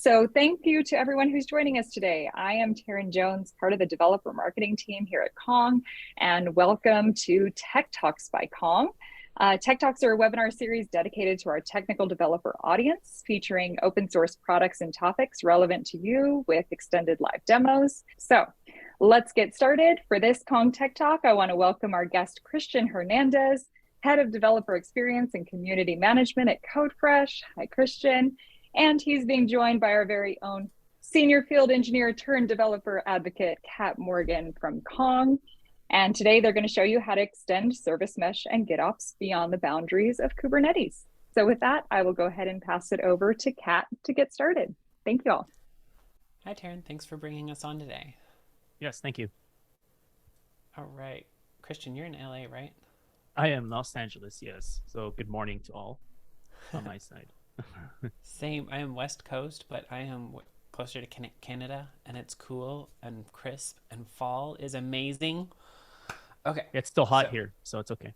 So thank you to everyone who's joining us today. I am Taryn Jones, part of the developer marketing team here at Kong, and welcome to Tech Talks by Kong. Tech Talks are a webinar series dedicated to our technical developer audience, featuring open source products and topics relevant to you with extended live demos. So let's get started. For this Kong Tech Talk, I want to welcome our guest, Christian Hernandez, Head of Developer Experience and Community Management at CodeFresh. Hi, Christian. And he's being joined by our very own senior field engineer turned developer advocate, Kat Morgan from Kong. And today they're going to show you how to extend service mesh and GitOps beyond the boundaries of Kubernetes. So with that, I will go ahead and pass it over to Kat to get started. Thank you all. Hi, Taryn. Thanks for bringing us on today. Yes, thank you. All right. Christian, you're in LA, right? I am Los Angeles, yes. So good morning to all on my side. Same. I am West Coast, but I am closer to Canada, and it's cool and crisp, and fall is amazing. Okay. It's still hot here, so it's okay.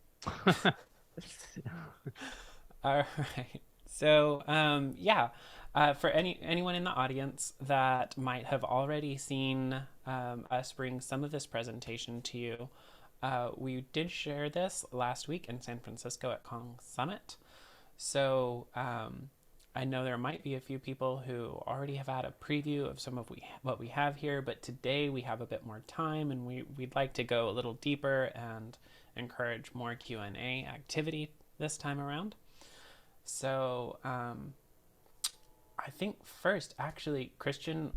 All right. So, for anyone in the audience that might have already seen us bring some of this presentation to you, we did share this last week in San Francisco at Kong Summit. So I know there might be a few people who already have had a preview of some of what we have here, but today we have a bit more time, and we'd like to go a little deeper and encourage more Q&A activity this time around. So I think first, actually, Christian,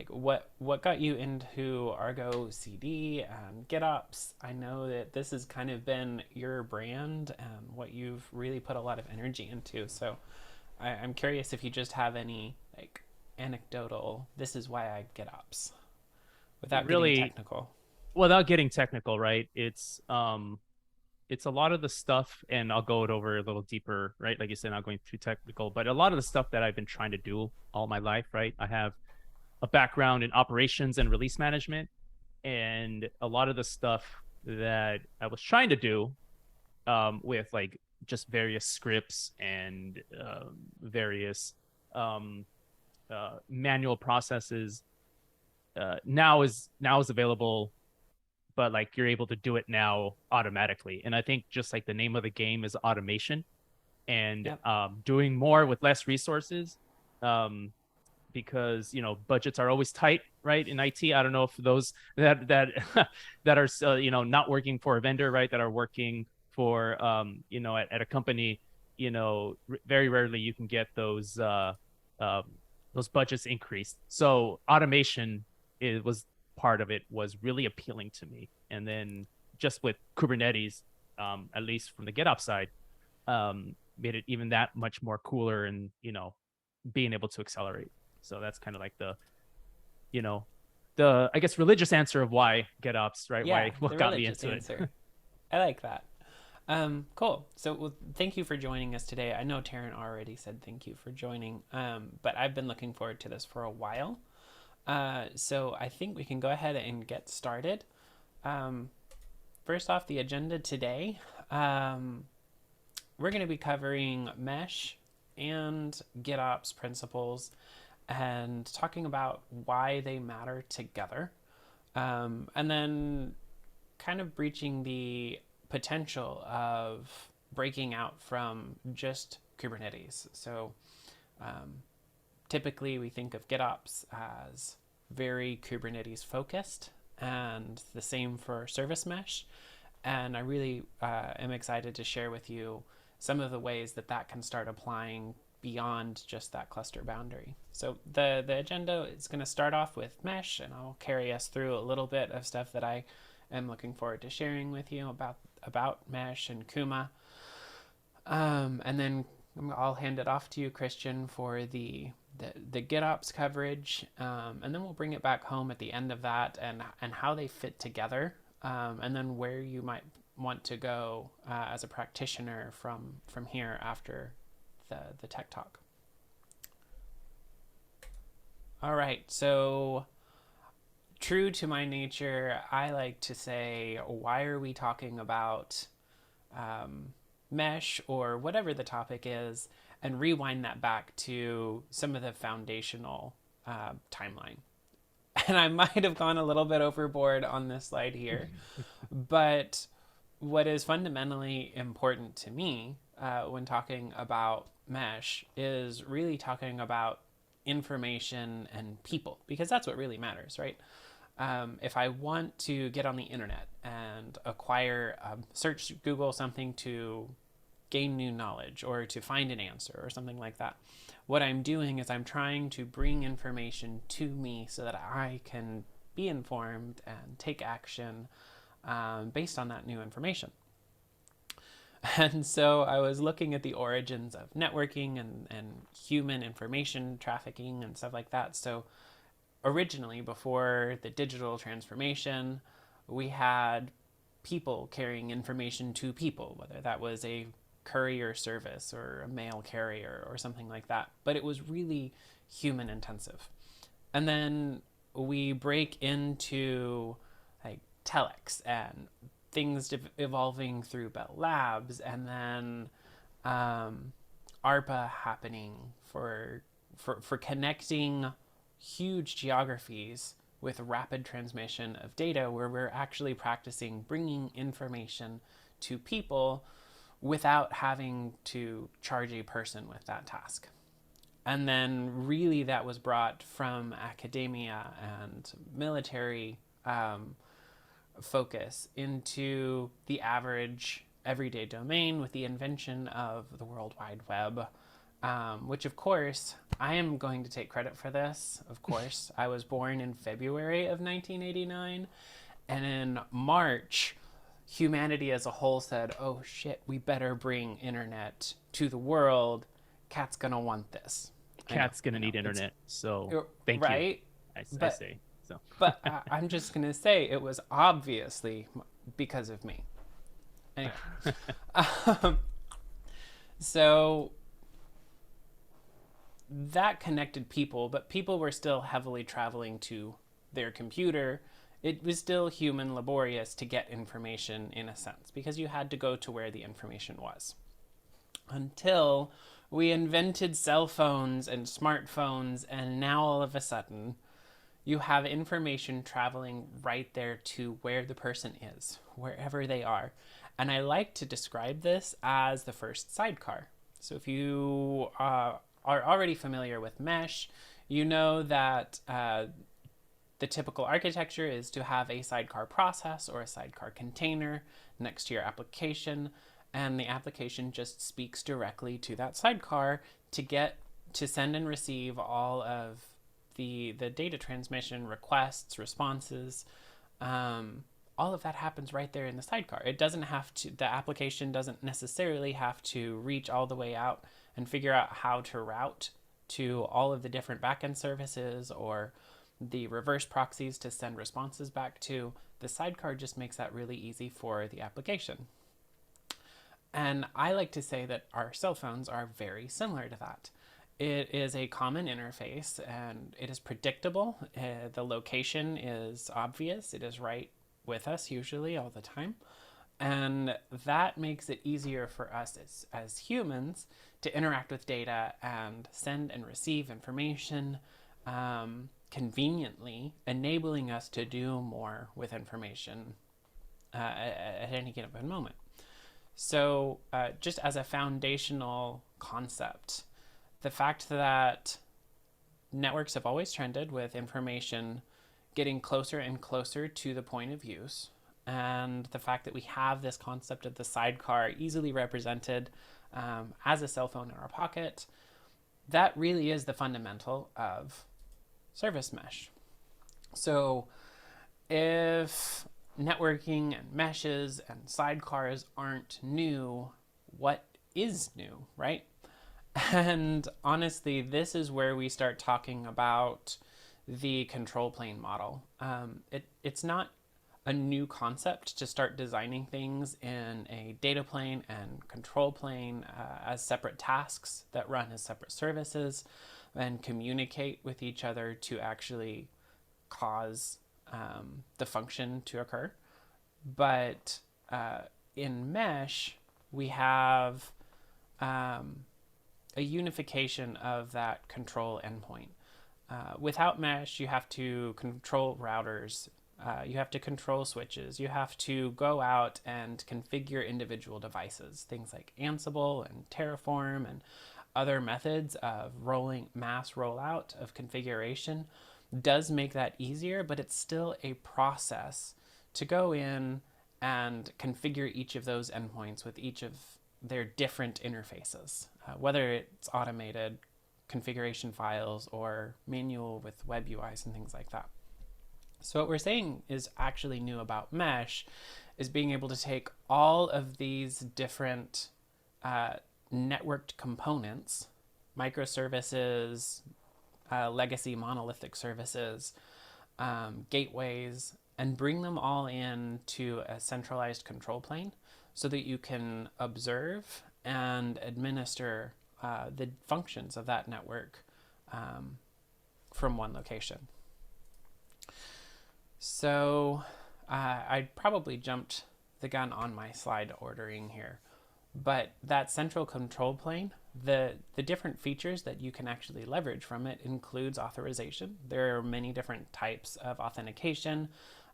what got you into Argo CD and GitOps? I know that this has kind of been your brand and what you've really put a lot of energy into. So I'm curious if you just have any anecdotal, this is why I GitOps, without Really, getting technical. without getting technical, right? It's a lot of the stuff, and I'll go it over a little deeper, right? Like you said, not going too technical, but a lot of the stuff that I've been trying to do all my life, right? I have a background in operations and release management, and a lot of the stuff that I was trying to do with like just various scripts and various manual processes now is available, but like you're able to do it now automatically. And I think just like the name of the game is automation, and Yep. doing more with less resources. Because budgets are always tight, right? In IT, I don't know if those that that are not working for a vendor, right? That are working for at a company, very rarely you can get those budgets increased. So automation was part of it, was really appealing to me. And then just with Kubernetes, at least from the GitOps side, made it even that much more cooler, and being able to accelerate. So that's kind of like the I guess religious answer of why GitOps, right? Yeah, What the got me religious into answer. it. I like that. Cool. So thank you for joining us today. I know Taryn already said thank you for joining, but I've been looking forward to this for a while. So I think we can go ahead and get started. First off, the agenda today, we're going to be covering mesh and GitOps principles and talking about why they matter together. And then kind of breaching the potential of breaking out from just Kubernetes. So typically we think of GitOps as very Kubernetes focused, and the same for service mesh. And I really am excited to share with you some of the ways that can start applying beyond just that cluster boundary. So the agenda is going to start off with mesh, and I'll carry us through a little bit of stuff that I am looking forward to sharing with you about mesh and Kuma. And then I'll hand it off to you, Christian, for the GitOps coverage, and then we'll bring it back home at the end of that, and how they fit together, and then where you might want to go as a practitioner from here after the tech talk. All right, so true to my nature, I like to say, why are we talking about mesh or whatever the topic is? and rewind that back to some of the foundational timeline. And I might have gone a little bit overboard on this slide here, but what is fundamentally important to me when talking about mesh is really talking about information and people, because that's what really matters, right? If I want to get on the internet and acquire, search Google something to gain new knowledge or to find an answer or something like that, what I'm doing is I'm trying to bring information to me so that I can be informed and take action based on that new information. And so I was looking at the origins of networking and human information trafficking and stuff like that. So originally, before the digital transformation, we had people carrying information to people, whether that was a courier service or a mail carrier or something like that. But it was really human intensive. And then we break into like telex and things evolving through Bell Labs, and then ARPA happening for connecting huge geographies with rapid transmission of data, where we're actually practicing bringing information to people without having to charge a person with that task. And then really that was brought from academia and military focus into the average everyday domain with the invention of the World Wide Web, which of course, I am going to take credit for this. Of course, I was born in February of 1989, and in March, humanity as a whole said, oh shit, we better bring internet to the world. Cat's gonna want this. Cat's gonna need internet, so thank you. I say so. But I'm just gonna say it was obviously because of me. Anyway, so that connected people, but people were still heavily traveling to their computer. It was still human laborious to get information in a sense, because you had to go to where the information was. Until we invented cell phones and smartphones, and now all of a sudden you have information traveling right there to where the person is, wherever they are. And I like to describe this as the first sidecar. So if you are already familiar with mesh, you know that the typical architecture is to have a sidecar process or a sidecar container next to your application, and the application just speaks directly to that sidecar to send and receive all of the data transmission, requests, responses. All of that happens right there in the sidecar. It doesn't have to, the application doesn't necessarily have to reach all the way out and figure out how to route to all of the different backend services or the reverse proxies to send responses back to. The sidecar just makes that really easy for the application. And I like to say that our cell phones are very similar to that. It is a common interface and it is predictable. The location is obvious. It is right with us usually all the time. And that makes it easier for us as humans to interact with data and send and receive information conveniently, enabling us to do more with information at any given moment. So just as a foundational concept, the fact that networks have always trended with information getting closer and closer to the point of use, and the fact that we have this concept of the sidecar easily represented as a cell phone in our pocket, that really is the fundamental of service mesh. So if networking and meshes and sidecars aren't new, what is new, right? And honestly, this is where we start talking about the control plane model. It's not a new concept to start designing things in a data plane and control plane as separate tasks that run as separate services and communicate with each other to actually cause the function to occur. But in mesh, we have a unification of that control endpoint. Without mesh, you have to control routers, you have to control switches, you have to go out and configure individual devices, things like Ansible and Terraform and other methods of mass rollout of configuration does make that easier, but it's still a process to go in and configure each of those endpoints with each of their different interfaces, whether it's automated configuration files or manual with web UIs and things like that. So what we're saying is actually new about mesh is being able to take all of these different networked components, microservices, legacy monolithic services, gateways, and bring them all into a centralized control plane so that you can observe and administer the functions of that network from one location. So I probably jumped the gun on my slide ordering here, but that central control plane, the different features that you can actually leverage from it includes authorization. There are many different types of authentication,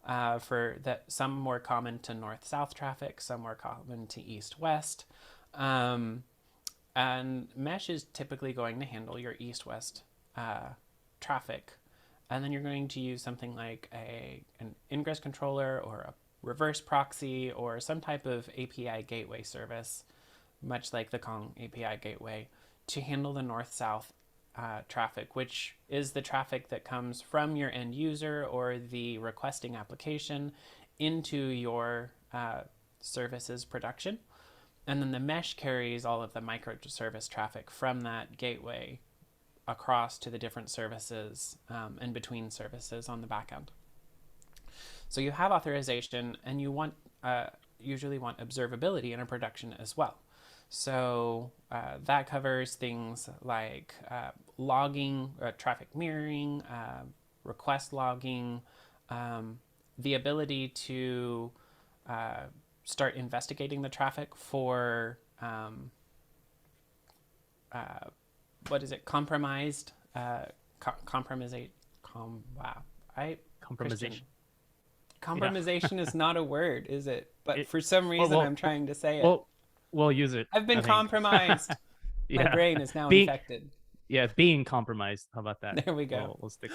for that, some more common to north-south traffic, some more common to east-west. And mesh is typically going to handle your east-west traffic. And then you're going to use something like an ingress controller or a reverse proxy or some type of API gateway service, much like the Kong API gateway, to handle the north-south traffic, which is the traffic that comes from your end user or the requesting application into your services production. And then the mesh carries all of the microservice traffic from that gateway across to the different services and between services on the back end. So you have authorization, and you want usually want observability in a production as well. So that covers things like logging, traffic mirroring, request logging, the ability to start investigating the traffic for compromised, Compromisation. Compromisation is not a word, is it? But for some reason, I'm trying to say it. We'll use it. I've been compromised. Yeah. My brain is now infected. Yeah, being compromised. How about that? There we go. We'll stick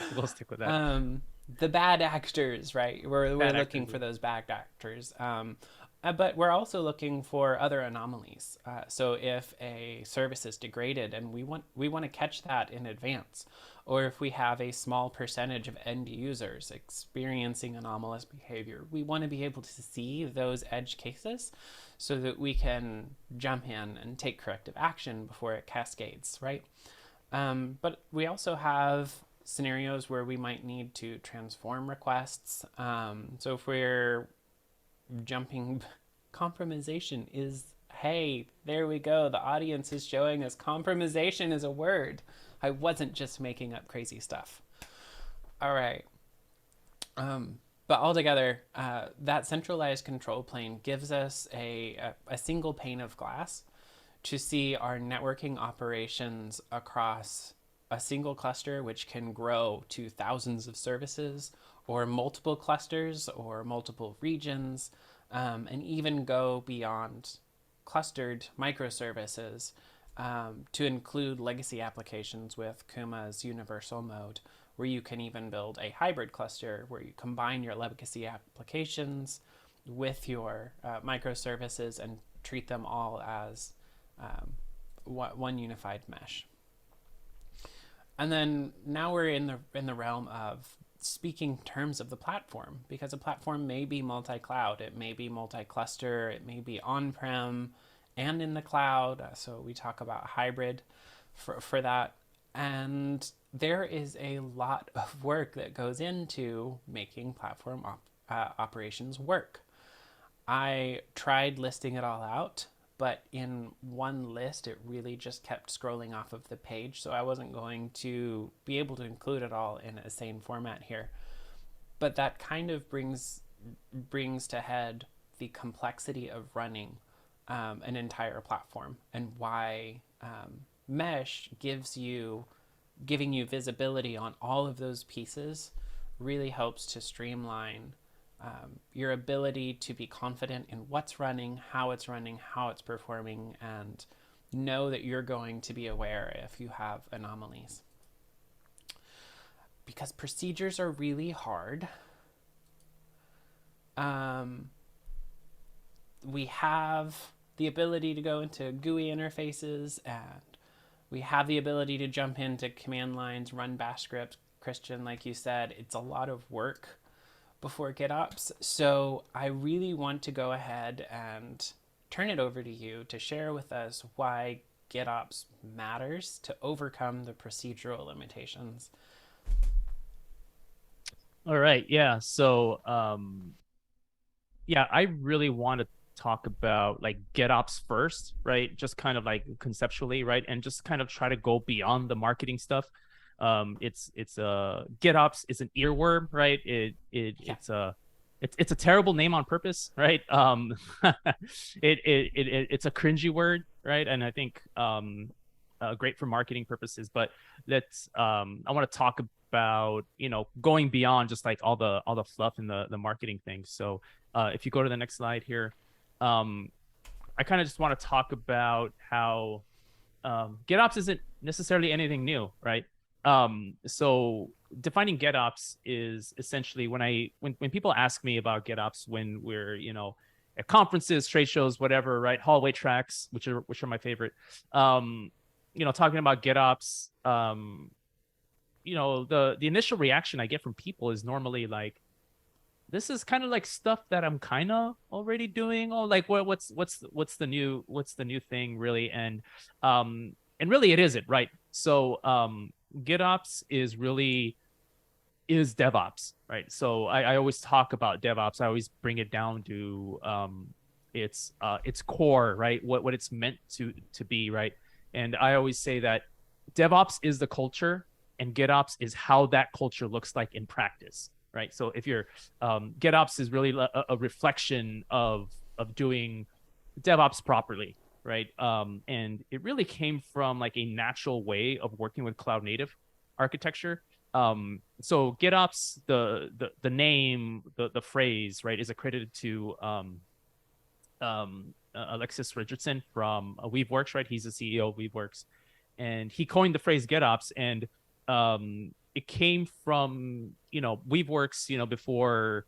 with that. The bad actors, right? We're looking for those bad actors. But we're also looking for other anomalies. So if a service is degraded and we want to catch that in advance, or if we have a small percentage of end users experiencing anomalous behavior, we want to be able to see those edge cases so that we can jump in and take corrective action before it cascades, right? But we also have scenarios where we might need to transform requests. So if we're jumping, compromisation is, hey, there we go. The audience is showing us compromisation is a word. I wasn't just making up crazy stuff. All right. But altogether, that centralized control plane gives us a single pane of glass to see our networking operations across a single cluster, which can grow to thousands of services, or multiple clusters, or multiple regions, and even go beyond clustered microservices to include legacy applications with Kuma's universal mode, where you can even build a hybrid cluster where you combine your legacy applications with your microservices and treat them all as one unified mesh. And then now we're in the realm of speaking terms of the platform, because a platform may be multi-cloud, it may be multi-cluster, it may be on-prem and in the cloud. So we talk about hybrid for that. And there is a lot of work that goes into making platform operations work. I tried listing it all out, but in one list, it really just kept scrolling off of the page. So I wasn't going to be able to include it all in a same format here. But that kind of brings to head the complexity of running an entire platform, and why mesh giving you visibility on all of those pieces really helps to streamline your ability to be confident in what's running, how it's performing, and know that you're going to be aware if you have anomalies. Because procedures are really hard, we have the ability to go into GUI interfaces, and we have the ability to jump into command lines, run bash scripts. Christian, like you said, it's a lot of work before GitOps. So I really want to go ahead and turn it over to you to share with us why GitOps matters to overcome the procedural limitations. All right. Yeah. So, yeah, I really want to talk about like GitOps first, right? Just kind of like conceptually, right? And just kind of try to go beyond the marketing stuff. It's GitOps is an earworm, right? It's a terrible name on purpose, right? It's a cringy word, right? And I think great for marketing purposes. But I want to talk about going beyond just like all the fluff and the marketing things. So if you go to the next slide here, I kind of just want to talk about how GitOps isn't necessarily anything new, right? So defining GitOps is essentially when people ask me about GitOps when we're at conferences, trade shows, whatever, right? Hallway tracks, which are my favorite. Talking about GitOps, the initial reaction I get from people is normally like, this is kind of like stuff that I'm kind of already doing. Oh, like what's the new thing really? And really it isn't, right? So GitOps is DevOps, right? So I always talk about DevOps. I always bring it down to its core, right? What it's meant to be, right? And I always say that DevOps is the culture, and GitOps is how that culture looks like in practice, right? So if you're GitOps is really a reflection of doing DevOps properly, right? And it really came from like a natural way of working with cloud native architecture. So GitOps, the name, the phrase, right, is accredited to Alexis Richardson from Weaveworks, right? He's the CEO of Weaveworks, and he coined the phrase GitOps, and it came from Weaveworks, before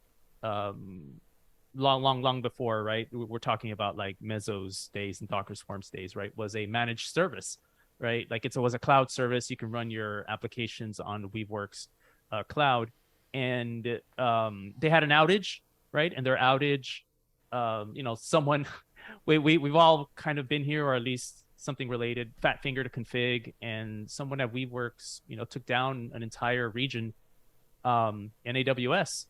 long before, right? We're talking about like Mesos days and Docker Swarms days, right? Was a managed service, right? Like it was a cloud service. You can run your applications on Weaveworks cloud, and they had an outage, right? And their outage, someone we've all kind of been here, or at least something related, fat finger to config, and someone at Weaveworks, took down an entire region in AWS,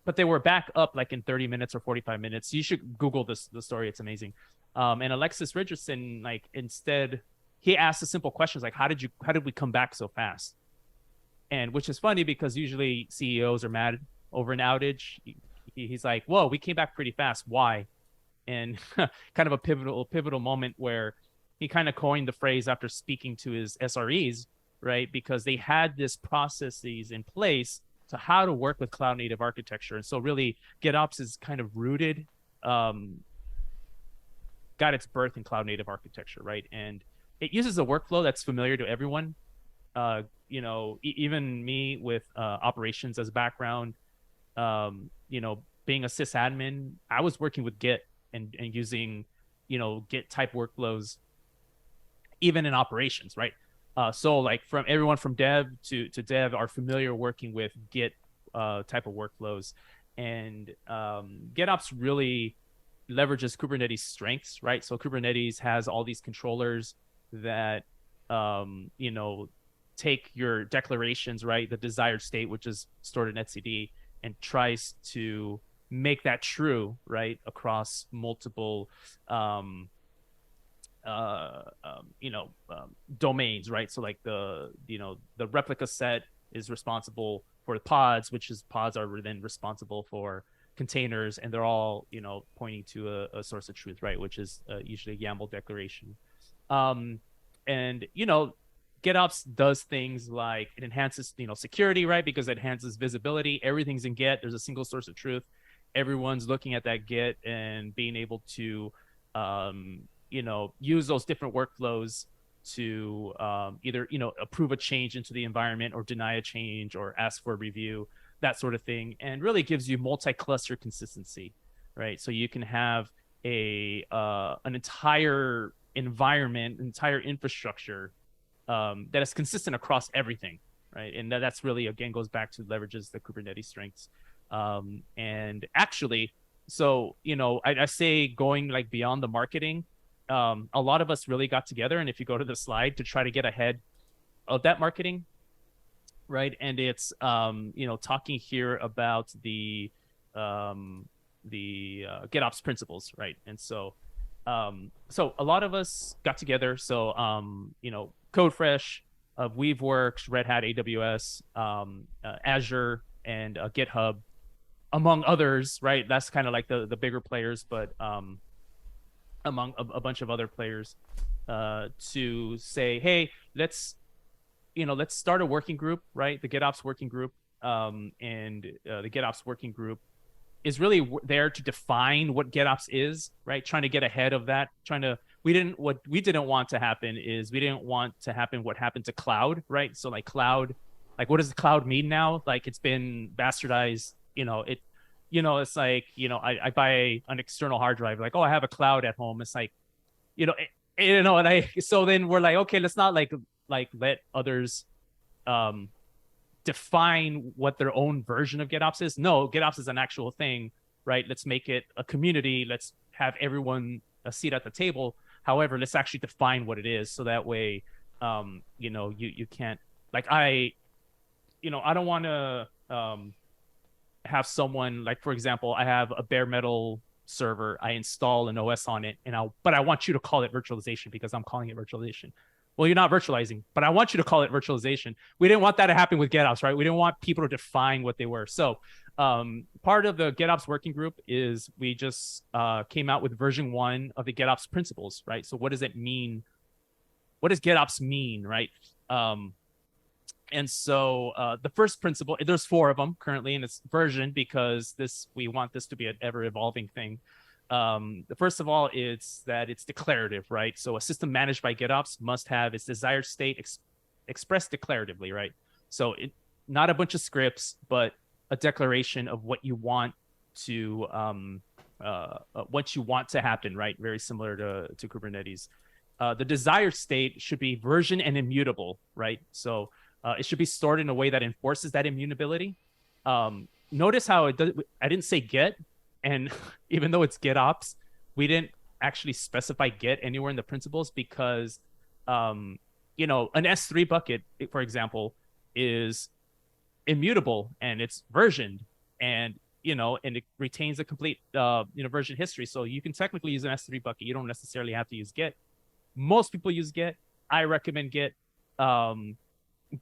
but they were back up like in 30 minutes or 45 minutes. You should Google the story. It's amazing. And Alexis Richardson, like, instead, he asked the simple questions like, how did we come back so fast? And which is funny because usually CEOs are mad over an outage. He's like, whoa, we came back pretty fast. Why? And kind of a pivotal moment where he kind of coined the phrase after speaking to his SREs, right? Because they had this processes in place to how to work with cloud native architecture. And so really GitOps is kind of rooted, got its birth in cloud native architecture, right? And it uses a workflow that's familiar to everyone. Even me with operations as a background, being a sysadmin, I was working with Git and using, Git type workflows, even in operations, right? So like from everyone from dev to dev are familiar working with Git type of workflows. And GitOps really leverages Kubernetes strengths, right? So Kubernetes has all these controllers that, take your declarations, right? The desired state, which is stored in etcd, and tries to make that true, right? Across multiple, domains, right? So like the replica set is responsible for the pods, pods are then responsible for containers, and they're all, pointing to a source of truth, right? Which is usually a YAML declaration. and GitOps does things like it enhances security, right? Because it enhances visibility. Everything's in Git. There's a single source of truth. Everyone's looking at that Git and being able to use those different workflows to either approve a change into the environment or deny a change or ask for a review, that sort of thing, and really gives you multi-cluster consistency, right? So you can have an entire environment, entire infrastructure that is consistent across everything, right? And that's really, again, goes back to leverages the Kubernetes strengths. And actually, so I say going like beyond the marketing, a lot of us really got together, and if you go to the slide, to try to get ahead of that marketing, right? And it's talking here about the GitOps principles, right? And so a lot of us got together. So CodeFresh, Weaveworks, Red Hat, AWS, Azure, and GitHub, among others, right? That's kind of like the bigger players, but among a bunch of other players, to say, hey, let's start a working group, right? The GitOps working group, and the GitOps working group is really there to define what GitOps is, right? Trying to get ahead of that. What we didn't want to happen is we didn't want to happen what happened to cloud, right? So like cloud, like what does the cloud mean now? Like it's been bastardized. It's like I buy an external hard drive, like, oh, I have a cloud at home. It's like, so then we're like, okay, let's not like let others define what their own version of GitOps is. No, GitOps is an actual thing, right? Let's make it a community. Let's have everyone a seat at the table. However, let's actually define what it is, so that way, you can't, like, I don't want to have someone, like, for example, I have a bare metal server, I install an OS on it, but I want you to call it virtualization because I'm calling it virtualization. Well, you're not virtualizing, but I want you to call it virtualization. We didn't want that to happen with GitOps, right? We didn't want people to define what they were. So part of the GitOps working group is we just came out with version 1 of the GitOps principles, right? So what does it mean? What does GitOps mean, right? And so the first principle, there's 4 of them currently in this version because we want this to be an ever-evolving thing. The first of all is that it's declarative, right? So a system managed by GitOps must have its desired state expressed declaratively, right? So not a bunch of scripts, but a declaration of what you want to happen, right? Very similar to Kubernetes. The desired state should be version and immutable, right? So it should be stored in a way that enforces that immutability. Notice how I didn't say Git, and even though it's GitOps, we didn't actually specify Git anywhere in the principles because, an S3 bucket, for example, is immutable and it's versioned, and it retains a complete version history. So you can technically use an S3 bucket. You don't necessarily have to use Git. Most people use Git. I recommend Git.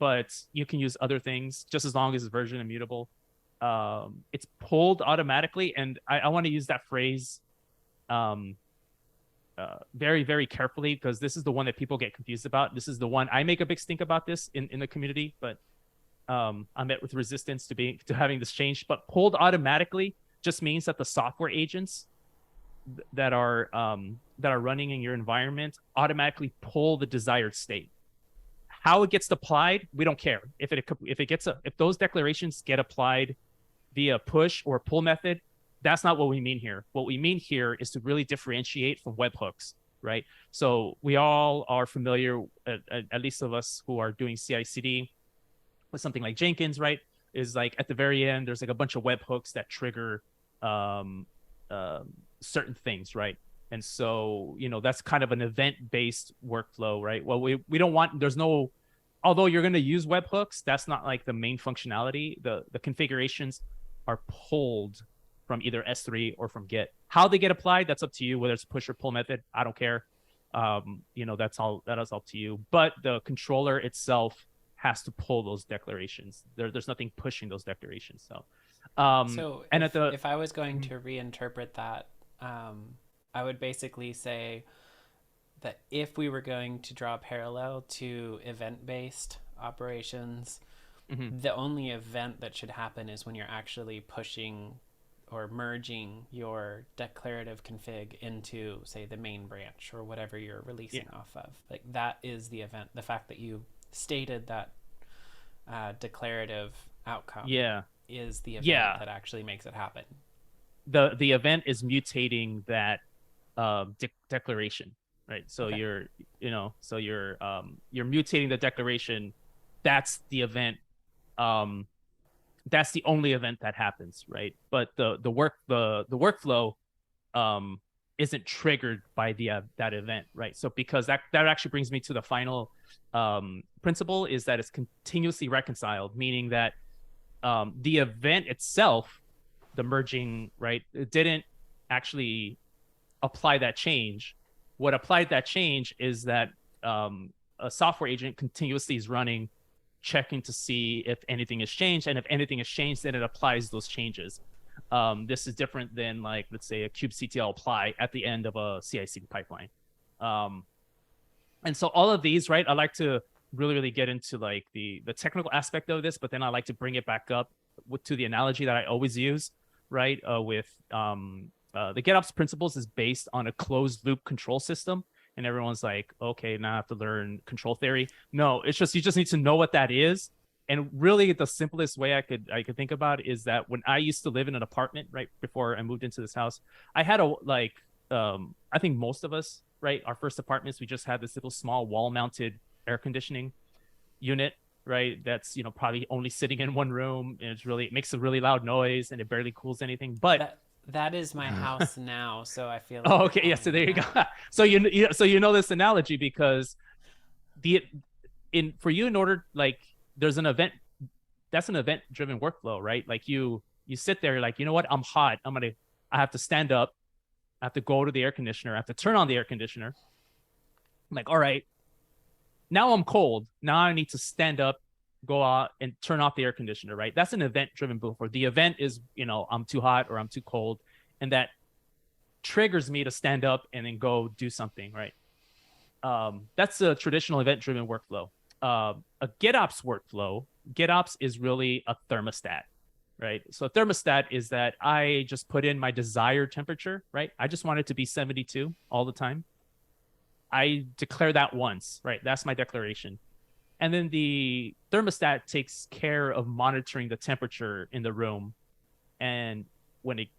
But you can use other things just as long as it's version immutable. It's pulled automatically, and I want to use that phrase very, very carefully because this is the one that people get confused about. This is the one I make a big stink about this in the community, but I'm met with resistance to having this changed. But pulled automatically just means that the software agents that are running in your environment automatically pull the desired state. How it gets applied, we don't care. If those declarations get applied via push or pull method, that's not what we mean here. What we mean here is to really differentiate from webhooks, right? So we all are familiar, at least of us who are doing CI/CD, with something like Jenkins, right? Is like at the very end, there's like a bunch of webhooks that trigger certain things, right? And so, that's kind of an event-based workflow, right? Well, we don't want, although you're going to use webhooks, that's not like the main functionality. The configurations are pulled from either S3 or from Git. How they get applied, that's up to you, whether it's push or pull method. I don't care. That is all to you. But the controller itself has to pull those declarations. There's nothing pushing those declarations. So, if I was going to reinterpret that, I would basically say that if we were going to draw a parallel to event-based operations, Hmm. the only event that should happen is when you're actually pushing or merging your declarative config into, say, the main branch or whatever you're Yeah. releasing off of. Like, that is the event. The fact that you stated that declarative outcome Yeah. is the event Yeah. that actually makes it happen. The event is mutating that declaration, right? So Okay. you're mutating the declaration. That's the event. Um, that's the only event that happens, right? But the workflow um isn't triggered by the that event, right? So because that actually brings me to the final principle, is that it's continuously reconciled, meaning that the event itself, the merging, right, it didn't actually apply that change. What applied that change is that a software agent continuously is running, checking to see if anything has changed, and if anything has changed, then it applies those changes. This is different than, like, let's say, a kubectl apply at the end of a CI/CD pipeline. Um, and so all of these, right, I like to really get into like the technical aspect of this, but then I like to bring it back up to the analogy that I always use, right? With the GitOps principles is based on a closed loop control system. And everyone's like, okay, now I have to learn control theory. No, it's just, you just need to know what that is. And really, the simplest way I could think about it is that when I used to live in an apartment, right before I moved into this house, I had a like I think most of us, right, our first apartments, we just had this little small wall mounted air conditioning unit, right? That's, probably only sitting in one room, and it makes a really loud noise, and it barely cools anything. But That is my house now, so I feel like oh, you're okay, yeah. So calling there me you go. out. So this analogy, because the in for you, in order, like, there's an event, that's an event driven workflow, right? Like, you sit there, like, you know what, I'm hot, I have to stand up, I have to go to the air conditioner, I have to turn on the air conditioner. I'm like, all right, now I'm cold, now I need to stand up, go out and turn off the air conditioner, right? That's an event driven workflow. The event is, I'm too hot or I'm too cold, and that triggers me to stand up and then go do something, right? That's a traditional event driven workflow. A GitOps workflow, GitOps is really a thermostat, right? So a thermostat is that I just put in my desired temperature, right? I just want it to be 72 all the time. I declare that once, right? That's my declaration. And then the thermostat takes care of monitoring the temperature in the room. And when it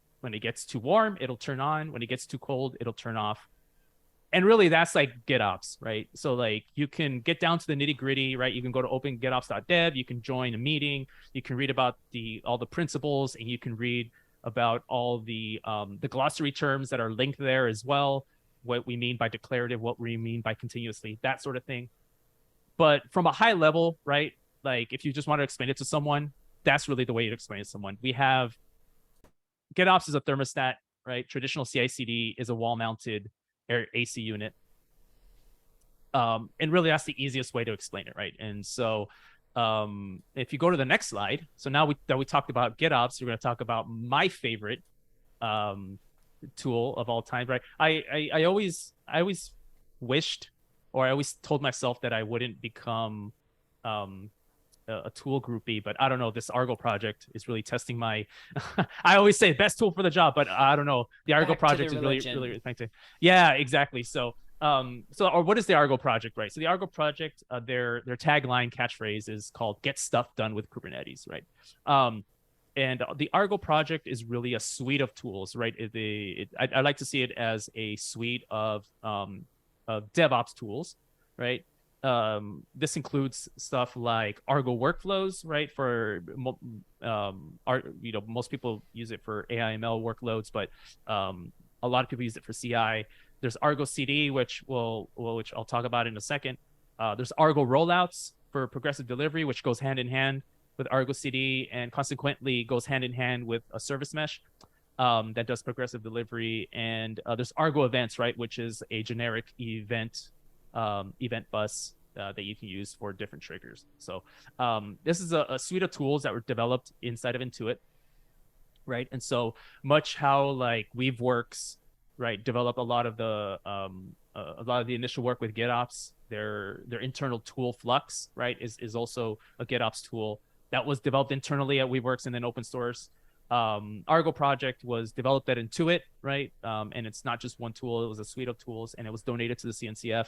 gets too warm, it'll turn on. When it gets too cold, it'll turn off. And really, that's like GitOps, right? So, like, you can get down to the nitty gritty, right? You can go to opengitops.dev, you can join a meeting, you can read about all the principles, and you can read about all the glossary terms that are linked there as well. What we mean by declarative, what we mean by continuously, that sort of thing. But from a high level, right? Like, if you just want to explain it to someone, that's really the way you explain it to someone. We have GitOps is a thermostat, right? Traditional CI/CD is a wall-mounted AC unit. And really, that's the easiest way to explain it, right? And so, if you go to the next slide, so now that we talked about GitOps, we're going to talk about my favorite tool of all time, right? I always wished, or I always told myself that I wouldn't become a tool groupie, but I don't know. This Argo project is really testing my. I always say best tool for the job, but I don't know. The Argo Back to project the is really, religion. really thanks. Yeah, exactly. So, or what is the Argo project, right? So the Argo project, their tagline catchphrase is called "Get Stuff Done with Kubernetes," right? And the Argo project is really a suite of tools, right? I like to see it as a suite of DevOps tools, right? This includes stuff like Argo workflows, right? Most people use it for AI/ML workloads, but a lot of people use it for CI. There's Argo CD, which I'll talk about in a second. There's Argo rollouts for progressive delivery, which goes hand in hand with Argo CD, and consequently goes hand in hand with a service mesh that does progressive delivery. And there's Argo events, right, which is a generic event bus that you can use for different triggers. So this is a suite of tools that were developed inside of Intuit, right? And so much how like Weaveworks, right, develop a lot of the a lot of the initial work with GitOps. Their internal tool Flux, right, is also a GitOps tool that was developed internally at Weaveworks and then open source. Argo project was developed at Intuit, right? And it's not just one tool; it was a suite of tools, and it was donated to the CNCF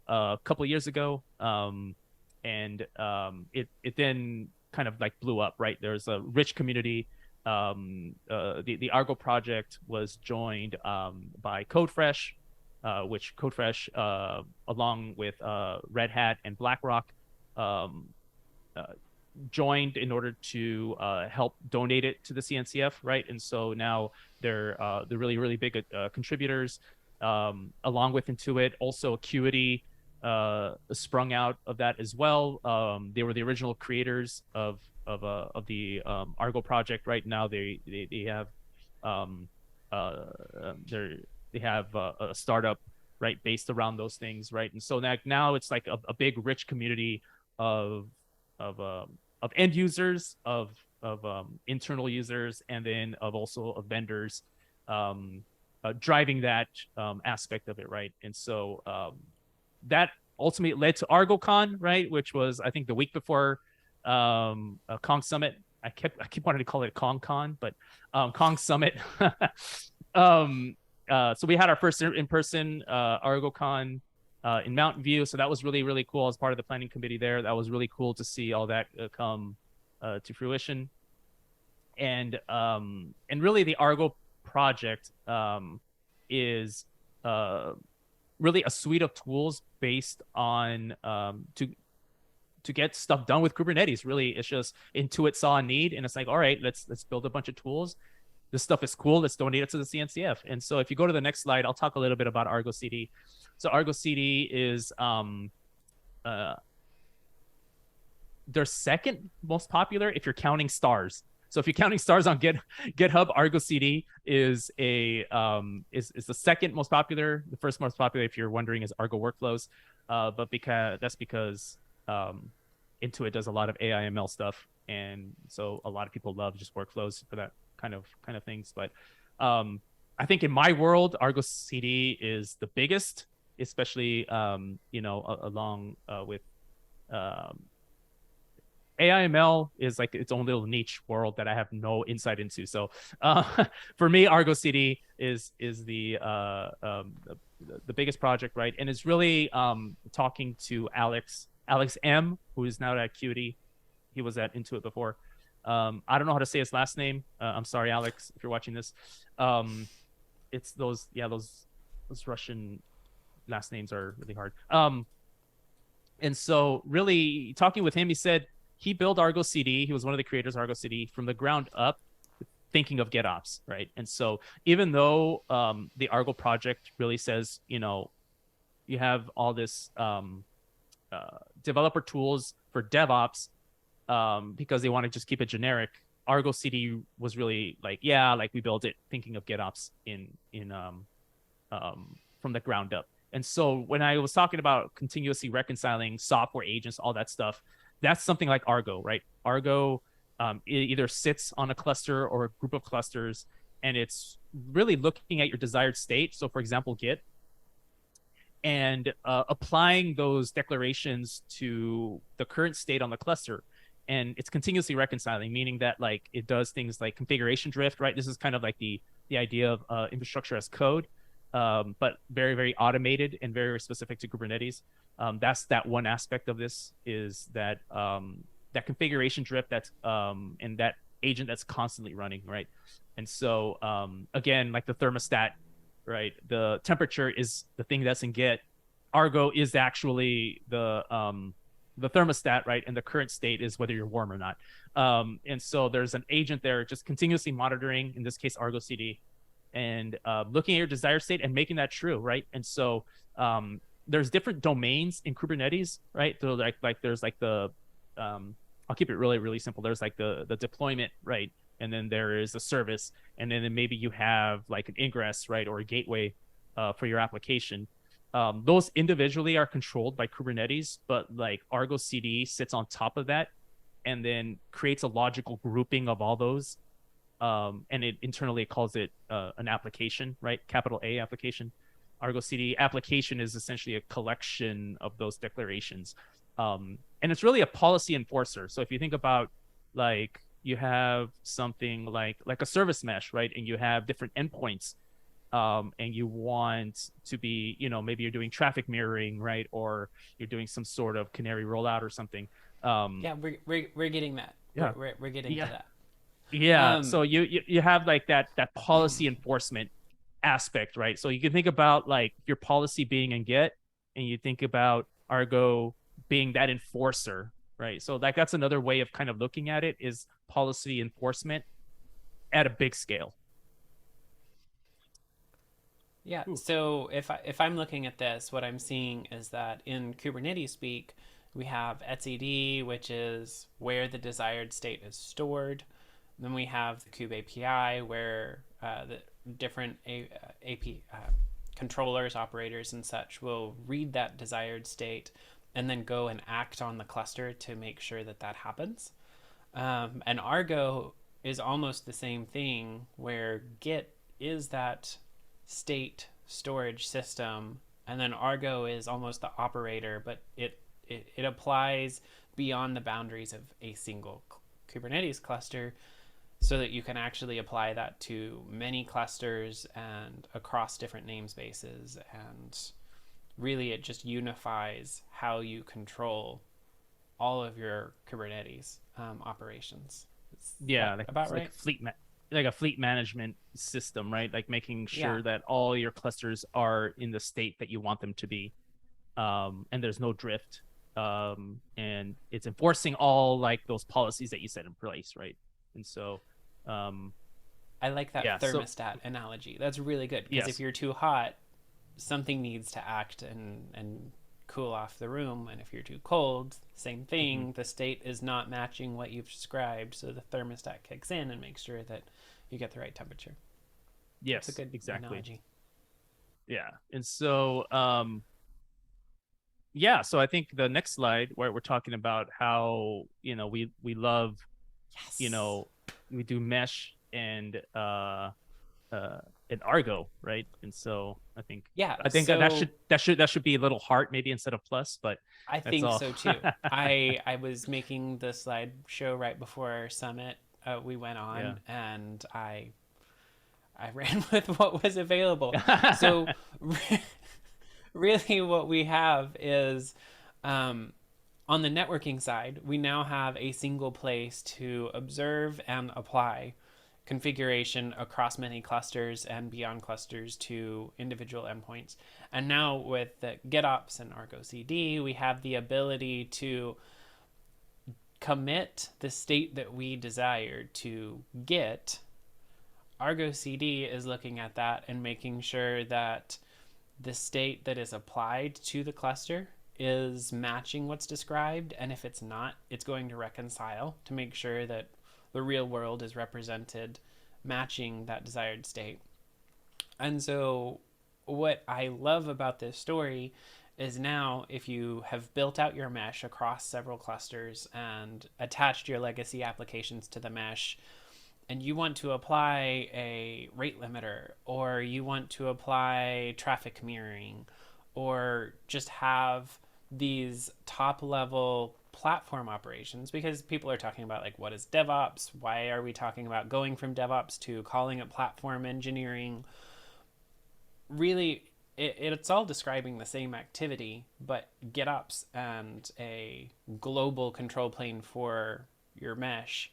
a couple of years ago. It then kind of like blew up, right? There's a rich community. The Argo project was joined by CodeFresh, which CodeFresh, along with Red Hat and BlackRock, joined in order to help donate it to the CNCF, right? And so now they're really, really big contributors, along with Intuit. Also, Acuity sprung out of that as well. They were the original creators of the Argo project. Right now, they have they have a startup, right, based around those things, right? And so now it's like a big, rich community of end users, of internal users, and then of vendors, driving that aspect of it, right? And so that ultimately led to ArgoCon, right, which was, I think, the week before Kong Summit. I keep wanting to call it KongCon, but Kong Summit. So we had our first in-person ArgoCon in Mountain View. So that was really, really cool. As part of the planning committee there, that was really cool to see all that come to fruition. And really, the Argo project is really a suite of tools based on to get stuff done with Kubernetes. Really, it's just Intuit saw a need, and it's like, all right, let's build a bunch of tools. This stuff is cool. Let's donate it to the CNCF. And so if you go to the next slide, I'll talk a little bit about Argo CD. So Argo CD is their second most popular if you're counting stars. So if you're counting stars on GitHub, Argo CD is the second most popular. The first most popular, if you're wondering, is Argo Workflows. But because Intuit does a lot of AI/ML stuff, and so a lot of people love just workflows for that kind of things. But I think in my world, Argo CD is the biggest, especially along with AI/ML is like its own little niche world that I have no insight into. So for me, Argo CD is the biggest project, right? And it's really talking to Alex M, who is now at Acuity. He was at Intuit before. I don't know how to say his last name. I'm sorry, Alex, if you're watching this. It's those Russian last names are really hard. And so really talking with him, he said he built Argo CD. He was one of the creators of Argo CD from the ground up, thinking of GitOps, right? And so even though the Argo project really says, you have all this developer tools for DevOps, because they want to just keep it generic, Argo CD was really like we built it thinking of GitOps from the ground up. And so when I was talking about continuously reconciling software agents, all that stuff, that's something like Argo, right? Argo either sits on a cluster or a group of clusters, and it's really looking at your desired state. So for example, Git, and applying those declarations to the current state on the cluster. And it's continuously reconciling, meaning that like it does things like configuration drift, right? This is kind of like the idea of infrastructure as code, but very, very automated and very, very specific to Kubernetes. That's that one aspect of this, is that that configuration drift that's and that agent that's constantly running, right? And so again, like the thermostat, right? The temperature is the thing that's in Git. Argo is actually the thermostat, right? And the current state is whether you're warm or not. And so there's an agent there just continuously monitoring, in this case, Argo CD, and looking at your desired state and making that true, right? And so there's different domains in Kubernetes, right? So like there's like the I'll keep it really, really simple. There's like the deployment, right? And then there is a service, and then maybe you have like an ingress, right, or a gateway for your application. Those individually are controlled by Kubernetes, but like Argo CD sits on top of that and then creates a logical grouping of all those. And it internally calls it an application, right? Capital A application. Argo CD application is essentially a collection of those declarations. And it's really a policy enforcer. So if you think about like you have something like a service mesh, right? And you have different endpoints, and you want to be, maybe you're doing traffic mirroring, right? Or you're doing some sort of canary rollout or something. Yeah, we're getting that. Yeah. We're getting Yeah. to that. Yeah. So you have like that policy enforcement aspect, right? So you can think about like your policy being in Git, and you think about Argo being that enforcer, right? So like that's another way of kind of looking at it, is policy enforcement at a big scale. Yeah. Ooh. So if I'm looking at this, what I'm seeing is that in Kubernetes speak, we have etcd, which is where the desired state is stored. Then we have the kube API, where the different AP controllers, operators, and such will read that desired state and then go and act on the cluster to make sure that that happens. And Argo is almost the same thing, where Git is that state storage system, and then Argo is almost the operator, but it applies beyond the boundaries of a single Kubernetes cluster, so that you can actually apply that to many clusters and across different namespaces. And really, it just unifies how you control all of your Kubernetes operations. Yeah, like about right? Like a fleet management system, right? Like making sure Yeah. that all your clusters are in the state that you want them to be, and there's no drift, and it's enforcing all like those policies that you set in place, right? And so, I like that thermostat analogy. That's really good, because if you're too hot, something needs to act and cool off the room, and if you're too cold, same thing. Mm-hmm. The state is not matching what you've described, so the thermostat kicks in and makes sure that you get the right temperature. Yes, that's a good analogy. Yeah. And so so I think the next slide, where we're talking about how we love we do mesh and Argo, right? And so I think that should be a little heart maybe instead of plus, but I think so too. I was making the slideshow right before our summit we went on, and I ran with what was available. So really what we have is on the networking side, we now have a single place to observe and apply configuration across many clusters and beyond clusters to individual endpoints. And now with the GitOps and Argo CD, we have the ability to commit the state that we desired to Git. Argo CD is looking at that and making sure that the state that is applied to the cluster is matching what's described, and if it's not, it's going to reconcile to make sure that the real world is represented matching that desired state. And so what I love about this story is now if you have built out your mesh across several clusters and attached your legacy applications to the mesh, and you want to apply a rate limiter, or you want to apply traffic mirroring, or just have these top level platform operations, because people are talking about like, what is DevOps? Why are we talking about going from DevOps to calling it platform engineering? Really, it's all describing the same activity, but GitOps and a global control plane for your mesh,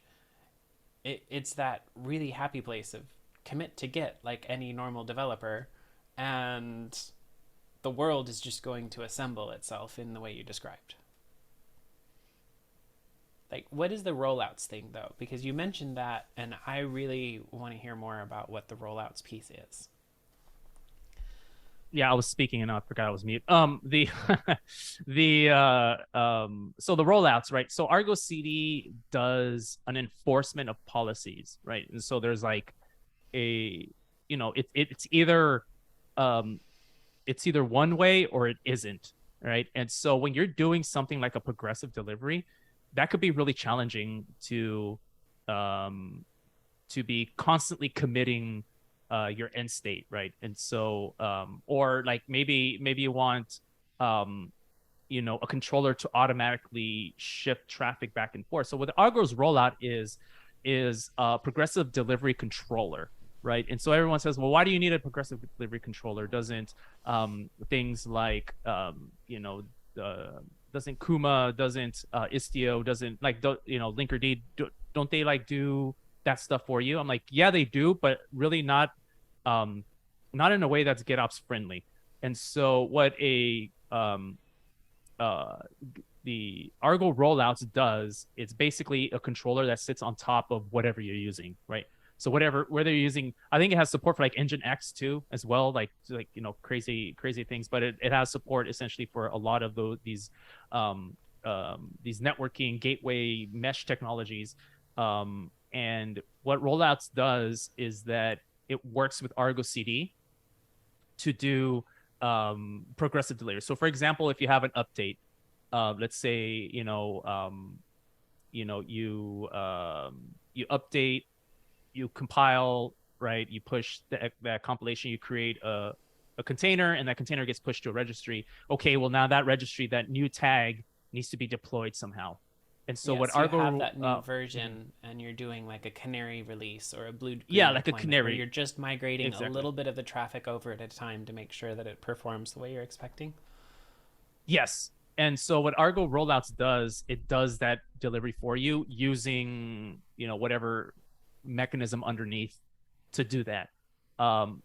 it's that really happy place of commit to Git like any normal developer, and the world is just going to assemble itself in the way you described. Like, what is the rollouts thing, though? Because you mentioned that, and I really want to hear more about what the rollouts piece is. Yeah, I was speaking and I forgot I was mute. So the rollouts, right? So Argo CD does an enforcement of policies, right? And so there's like it's either one way or it isn't, right? And so when you're doing something like a progressive delivery, that could be really challenging to be constantly committing your end state, right? And so or like maybe you want a controller to automatically shift traffic back and forth. So what Argo's rollout is a progressive delivery controller, right? And so everyone says, well, why do you need a progressive delivery controller? Doesn't things like doesn't Kuma, doesn't Istio, doesn't like Linkerd, don't they like do that stuff for you? I'm like, yeah, they do, but really not in a way that's GitOps friendly. And so what uh, the Argo rollouts does, it's basically a controller that sits on top of whatever you're using, right? So whether you're using, I think it has support for like Nginx too as well, like crazy things, but it has support essentially for a lot of these networking gateway mesh technologies. And what rollouts does is that it works with Argo CD to do progressive delivery. So for example, if you have an update, let's say you update, you compile, right? You push that compilation, you create a container, and that container gets pushed to a registry. Okay, well now that registry, that new tag needs to be deployed somehow. And so what So you Argo have that new version and you're doing like a canary release or a blue green like a deployment where canary, you're just migrating a exactly. little bit of the traffic over at a time to make sure that it performs the way you're expecting. Yes. And so what Argo rollouts does, it does that delivery for you using, whatever mechanism underneath to do that.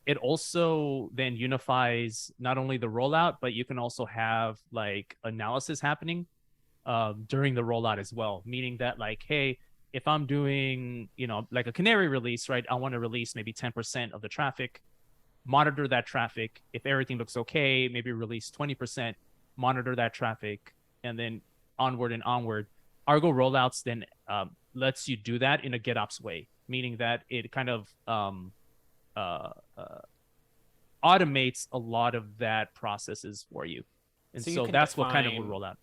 It also then unifies not only the rollout, but you can also have like analysis happening during the rollout as well, meaning that like, hey, if I'm doing, like a canary release, right, I want to release maybe 10% of the traffic, monitor that traffic. If everything looks okay, maybe release 20%, monitor that traffic, and then onward and onward. Argo rollouts then lets you do that in a GitOps way, meaning that it kind of automates a lot of that processes for you. And so that's what kind of will roll out.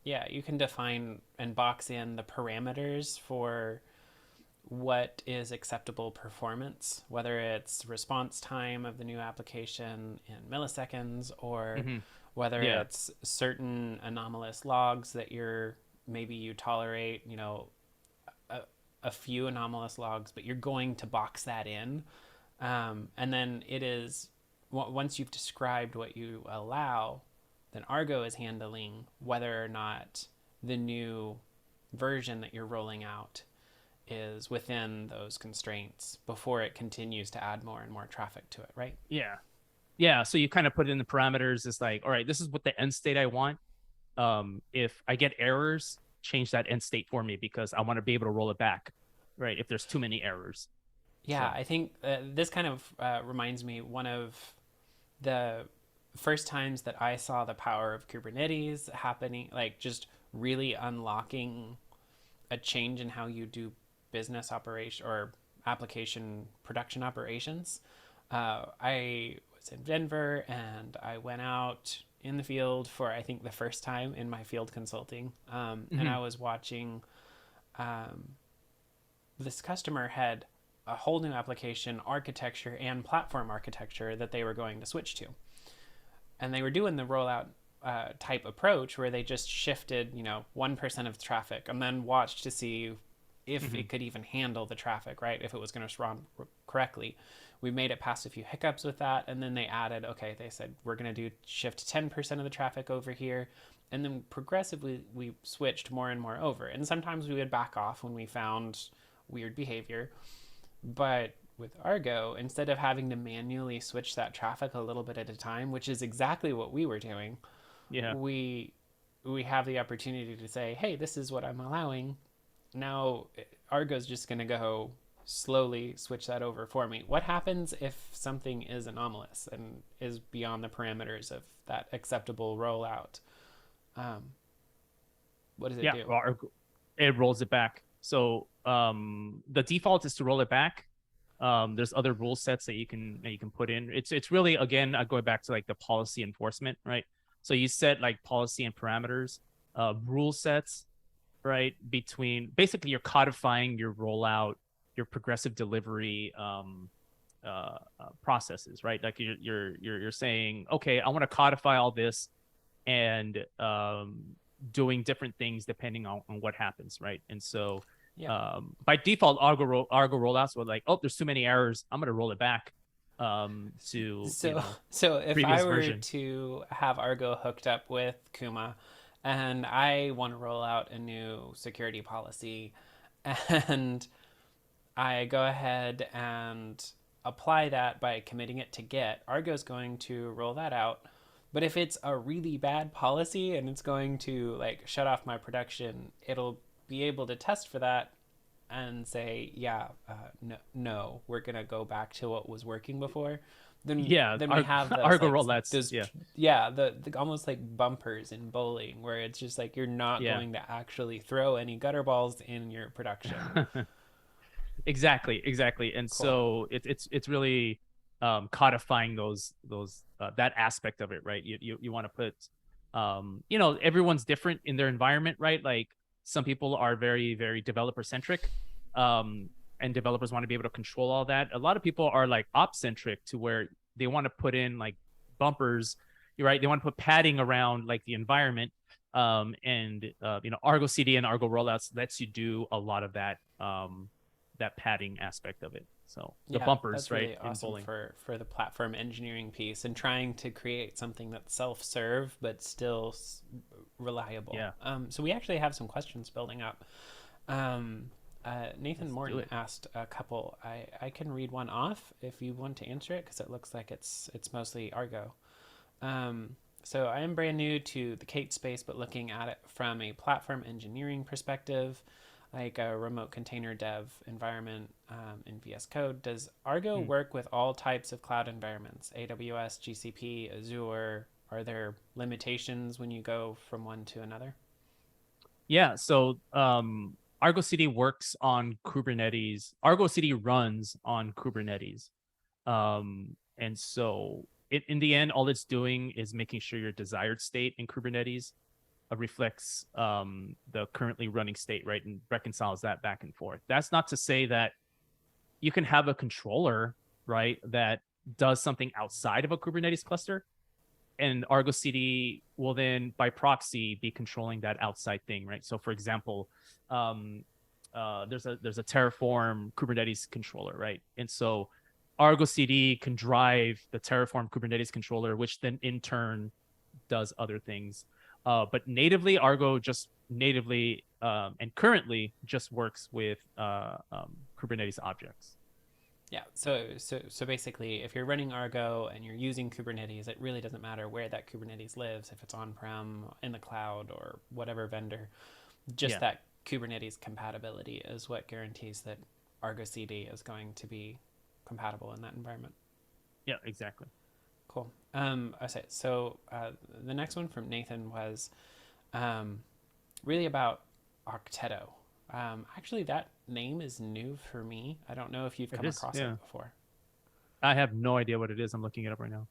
Yeah, you can define and box in the parameters for what is acceptable performance, whether it's response time of the new application in milliseconds or whether it's certain anomalous logs that maybe you tolerate, a few anomalous logs, but you're going to box that in. And then it is, once you've described what you allow, then Argo is handling whether or not the new version that you're rolling out is within those constraints before it continues to add more and more traffic to it, right? Yeah. So you kind of put in the parameters. It's like, all right, this is what the end state I want. If I get errors, change that end state for me because I want to be able to roll it back, right? If there's too many errors. Yeah, so I think this kind of reminds me one of the first times that I saw the power of Kubernetes happening, like just really unlocking a change in how you do business operation or application production operations. I was in Denver and I went out in the field for, I think, the first time in my field consulting. And I was watching this customer had a whole new application architecture and platform architecture that they were going to switch to. And they were doing the rollout type approach where they just shifted, 1% of the traffic and then watched to see if it could even handle the traffic, right? If it was going to respond correctly. We made it past a few hiccups with that. And then they added, they said, we're going to shift 10% of the traffic over here. And then progressively we switched more and more over. And sometimes we would back off when we found weird behavior. But with Argo, instead of having to manually switch that traffic a little bit at a time, which is exactly what we were doing, we have the opportunity to say, hey, this is what I'm allowing. Now Argo's just going to go slowly switch that over for me. What happens if something is anomalous and is beyond the parameters of that acceptable rollout? What does it do? Well, it rolls it back. So the default is to roll it back. There's other rule sets that you can put in. It's really, again, going back to like the policy enforcement, right? So you set like policy and parameters, rule sets, right? Between basically you're codifying your rollout, your progressive delivery processes, right? Like you're saying, okay, I want to codify all this and doing different things depending on what happens, right? And so Yeah. by default, Argo rollouts were like, oh, there's too many errors. I'm gonna roll it back to So if I previous were version. to have Argo hooked up with Kuma, and I want to roll out a new security policy, and I go ahead and apply that by committing it to Git, Argo's going to roll that out. But if it's a really bad policy and it's going to like shut off my production, it'll be able to test for that and say, yeah, no, we're gonna go back to what was working before. Then we have those Argo like rollouts. those yeah, the almost like bumpers in bowling where it's just like you're not Yeah. going to actually throw any gutter balls in your production. Exactly. And Cool. so it's really codifying those that aspect of it, right? You want to put everyone's different in their environment, right? Like some people are very, very developer centric, and developers want to be able to control all that. A lot of people are like ops centric to where they want to put in like bumpers, right? They want to put padding around like the environment. And Argo CD and Argo rollouts lets you do a lot of that that padding aspect of it. So the bumpers, that's really right, awesome for the platform engineering piece and trying to create something that's self-serve but still reliable. Yeah. So we actually have some questions building up. Nathan Morton asked a couple. I can read one off if you want to answer it because it looks like it's mostly Argo. So I am brand new to the Kate space, but looking at it from a platform engineering perspective, like a remote container dev environment in VS Code. Does Argo work with all types of cloud environments? AWS, GCP, Azure? Are there limitations when you go from one to another? Yeah. So Argo CD works on Kubernetes. Argo CD runs on Kubernetes. And so in the end, all it's doing is making sure your desired state in Kubernetes reflects the currently running state, right? And reconciles that back and forth. That's not to say that you can have a controller, right, that does something outside of a Kubernetes cluster. And Argo CD will then, by proxy, be controlling that outside thing, right? So, for example, there's a Terraform Kubernetes controller, right? And so Argo CD can drive the Terraform Kubernetes controller, which then in turn does other things. But natively, Argo just natively and currently just works with Kubernetes objects. Yeah, so basically, if you're running Argo and you're using Kubernetes, it really doesn't matter where that Kubernetes lives, if it's on-prem, in the cloud, or whatever vendor. Just that Kubernetes compatibility is what guarantees that Argo CD is going to be compatible in that environment. Yeah, exactly. Cool. Okay, so the next one from Nathan was really about Octeto. Actually, that name is new for me. I don't know if you've come across it before. I have no idea what it is. I'm looking it up right now.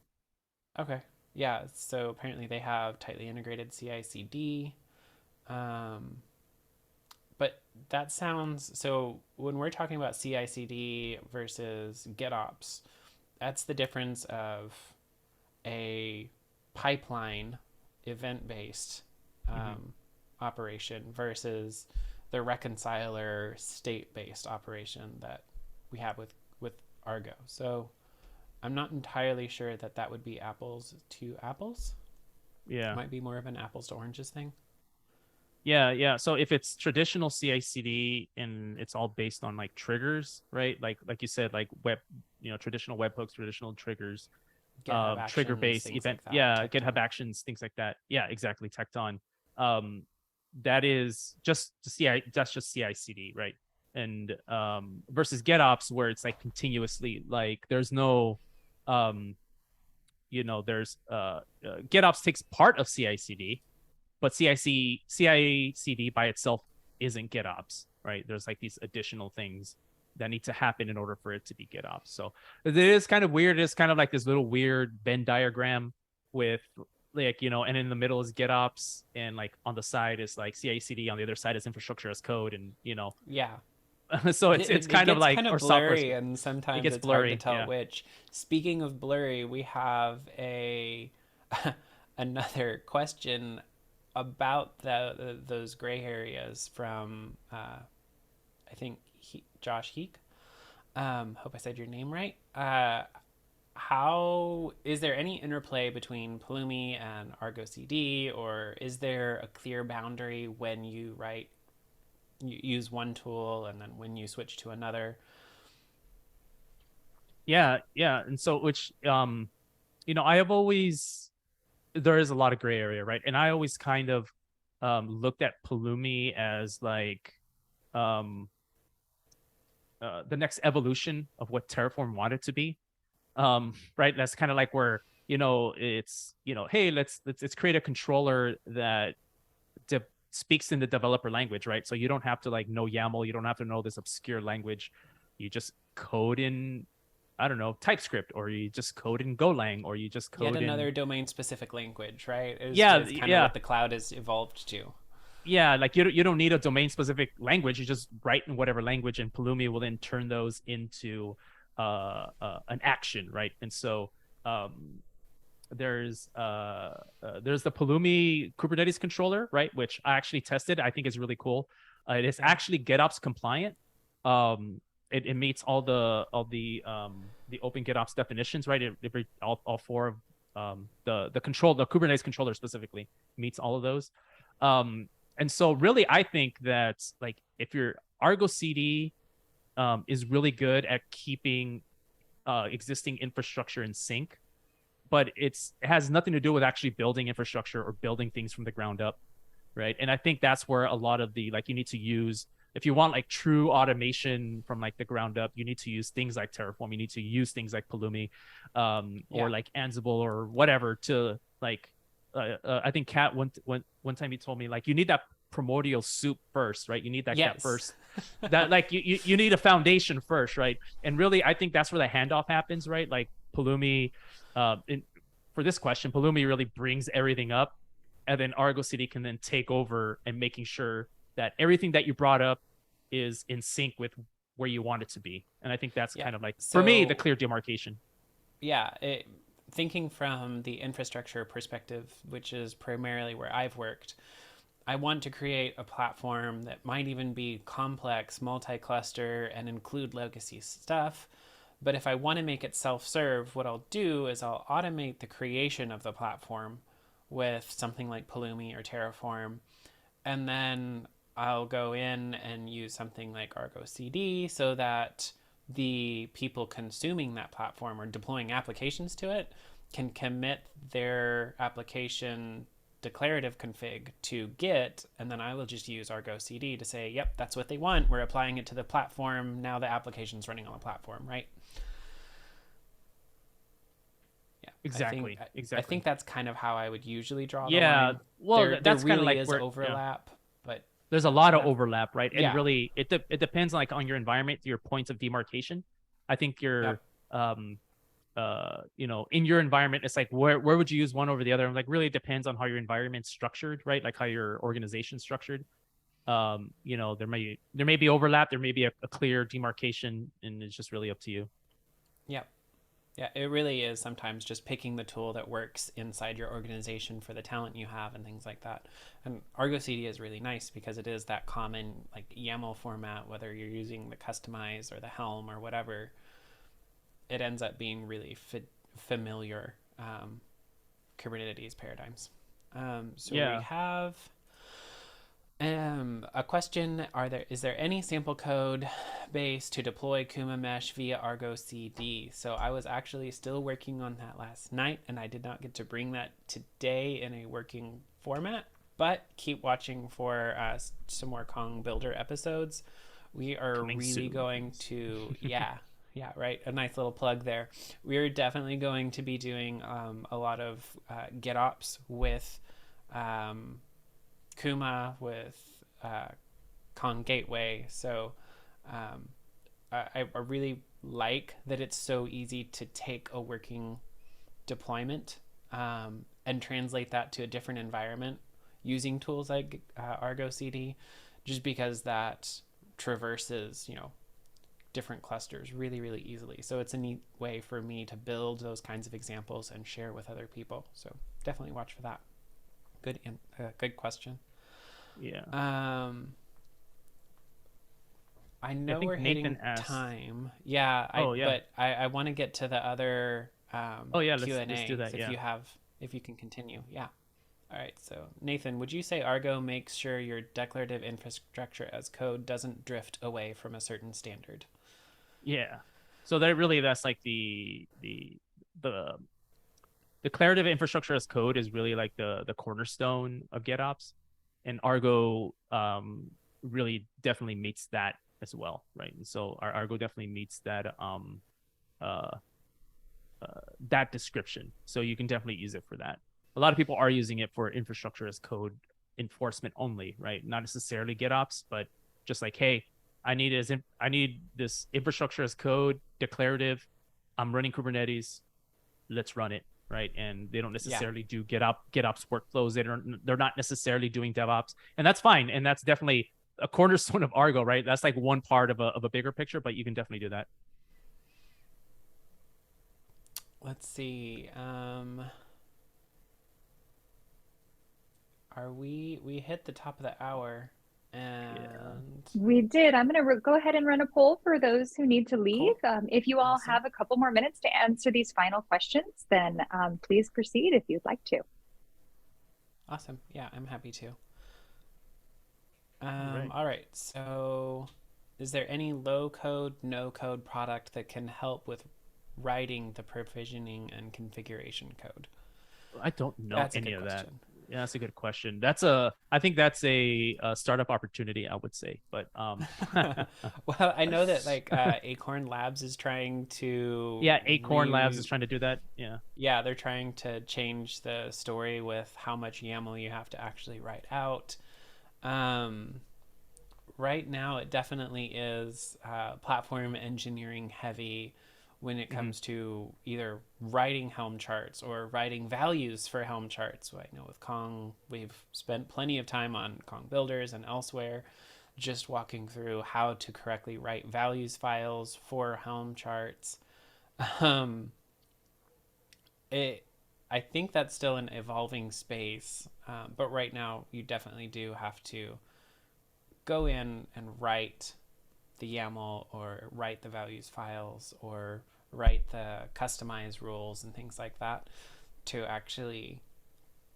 Okay. Yeah, so apparently they have tightly integrated CI/CD. But that sounds, so when we're talking about CI/CD versus GitOps, that's the difference of a pipeline event-based operation versus the reconciler state-based operation that we have with Argo. So I'm not entirely sure that would be apples to apples. Yeah. It might be more of an apples to oranges thing. Yeah. So if it's traditional CI/CD and it's all based on like triggers, right? Like you said, like web, traditional webhooks, traditional triggers, trigger-based event, like that, GitHub Actions, things like that. Yeah, exactly. Tecton. That is just that's just CI/CD, right? And versus GitOps, where it's like continuously, like there's no, there's GitOps takes part of CI/CD, but CI/CD by itself isn't GitOps, right? There's like these additional things that need to happen in order for it to be GitOps. So it is kind of weird. It's kind of like this little weird Venn diagram with like, and in the middle is GitOps, and like on the side is like CI/CD, on the other side is infrastructure as code, and Yeah. So it's It kind of gets like, kind of or software, blurry, and it sometimes gets it's hard to blurry. tell Yeah. which. Speaking of blurry, we have a another question about those gray areas from I think Josh Heek. Hope I said your name right. How is there any interplay between Pulumi and Argo CD, or is there a clear boundary when you write, you use one tool, and then when you switch to another? Yeah, yeah. And so, which, I have always, there is a lot of gray area, right? And I always kind of looked at Pulumi as like um the next evolution of what Terraform wanted to be. Right? That's kind of like where, it's, hey, let's create a controller that de- speaks in the developer language, right? So you don't have to like know YAML, you don't have to know this obscure language. You just code in, I don't know, TypeScript, or you just code in Golang, or you just Yet code in, another domain-specific language, right? yeah, Is kind of yeah, what the cloud has evolved to. yeah. Like you don't need a domain specific language. You just write in whatever language, and Pulumi will then turn those into an action, right? And so um, there's the Pulumi Kubernetes controller, right, which I actually tested. I think is really cool. It is Yeah. actually GitOps compliant. Um, it meets the open GitOps definitions, right? All four of the Kubernetes controller specifically meets all of those. Um, and so really, I think that like if your Argo CD is really good at keeping existing infrastructure in sync, but it has nothing to do with actually building infrastructure or building things from the ground up, right? And I think that's where a lot of the like you need to use, if you want like true automation from like the ground up, you need to use things like Terraform, you need to use things like Pulumi, or Yeah. like Ansible or whatever to like I think Kat one time he told me like you need that primordial soup first, right? You need that Yes. first, that like you need a foundation first, right? And really I think that's where the handoff happens, right? Like Pulumi, for this question, Pulumi really brings everything up, and then Argo CD can then take over and making sure that everything that you brought up is in sync with where you want it to be. And I think that's Yeah. kind of like, for me, the So clear demarcation. yeah, thinking from the infrastructure perspective, which is primarily where I've worked, I want to create a platform that might even be complex, multi-cluster, and include legacy stuff. But if I want to make it self-serve, what I'll do is I'll automate the creation of the platform with something like Pulumi or Terraform, and then I'll go in and use something like Argo CD so that the people consuming that platform or deploying applications to it can commit their application declarative config to Git, and then I will just use Argo CD to say, yep, that's what they want. We're applying it to the platform. Now the application's running on the platform, right? Yeah, Exactly. I Exactly. think that's kind of how I would usually draw the Yeah. line. Well, There that's kind of really like is where, yeah, overlap, but there's a lot of that's overlap, right? And yeah, really, it depends like on your environment, your points of demarcation. I think yep. um, in your environment, it's like where would you use one over the other? And like really it depends on how your environment's structured, right? Like how your organization's structured. There may be overlap, there may be a clear demarcation, and it's just really up to you. Yep. Yeah, it really is sometimes just picking the tool that works inside your organization for the talent you have and things like that. And Argo CD is really nice because it is that common like YAML format, whether you're using the customize or the Helm or whatever. It ends up being really familiar Kubernetes paradigms. So we Yeah. have a question: is there any sample code base to deploy Kuma Mesh via Argo CD? So I was actually still working on that last night, and I did not get to bring that today in a working format. But keep watching for some more Kong Builder episodes. We are Coming really soon. going to yeah, right. A nice little plug there. We're definitely going to be doing a lot of GitOps with Kuma, with Kong Gateway. So I really like that it's so easy to take a working deployment and translate that to a different environment using tools like Argo CD, just because that traverses, different clusters really, really easily. So it's a neat way for me to build those kinds of examples and share with other people. So definitely watch for that. Good question. Yeah. I I know think we're Nathan hitting asked. time. Yeah, Oh yeah. but I want to get to the other Oh yeah. Q Let's and do A. that. Yeah. If you can continue. Yeah. All right. So Nathan, would you say Argo makes sure your declarative infrastructure as code doesn't drift away from a certain standard? Yeah. So that's like the declarative infrastructure as code is really like the cornerstone of GitOps, and Argo really definitely meets that as well, right? And so our Argo definitely meets uh, that description. So you can definitely use it for that. A lot of people are using it for infrastructure as code enforcement only, right? Not necessarily GitOps, but just like, hey, I need this infrastructure as code declarative. I'm running Kubernetes. Let's run it, right? And they don't Yeah. necessarily do GitOps workflows. They're not necessarily doing DevOps, and that's fine. And that's definitely a cornerstone of Argo, right? That's like one part of a bigger picture, but you can definitely do that. Let's see. Are we hit the top of the hour, Yeah. and We did. I'm going to go ahead and run a poll for those who need to leave. cool. If you all Awesome. have a couple more minutes to answer these final questions, then please proceed if you'd like to. Awesome. Yeah, I'm happy to. Right. All right. So, is there any low code, no code product that can help with writing the provisioning and configuration code? I don't know That's a any good of that. question. Yeah, that's a good question. I think that's a startup opportunity, I would say. But Well, I know that like Acorn Labs is trying to yeah, Acorn Labs is trying to do that. Yeah. yeah, they're trying to change the story with how much YAML you have to actually write out. Um, right now, it definitely is platform engineering heavy when it Hmm. comes to either writing Helm charts or writing values for Helm charts. I know with Kong, we've spent plenty of time on Kong builders and elsewhere just walking through how to correctly write values files for Helm charts. Um, it, I think that's still an evolving space, but right now you definitely do have to go in and write the YAML or write the values files or write the customized rules and things like that to actually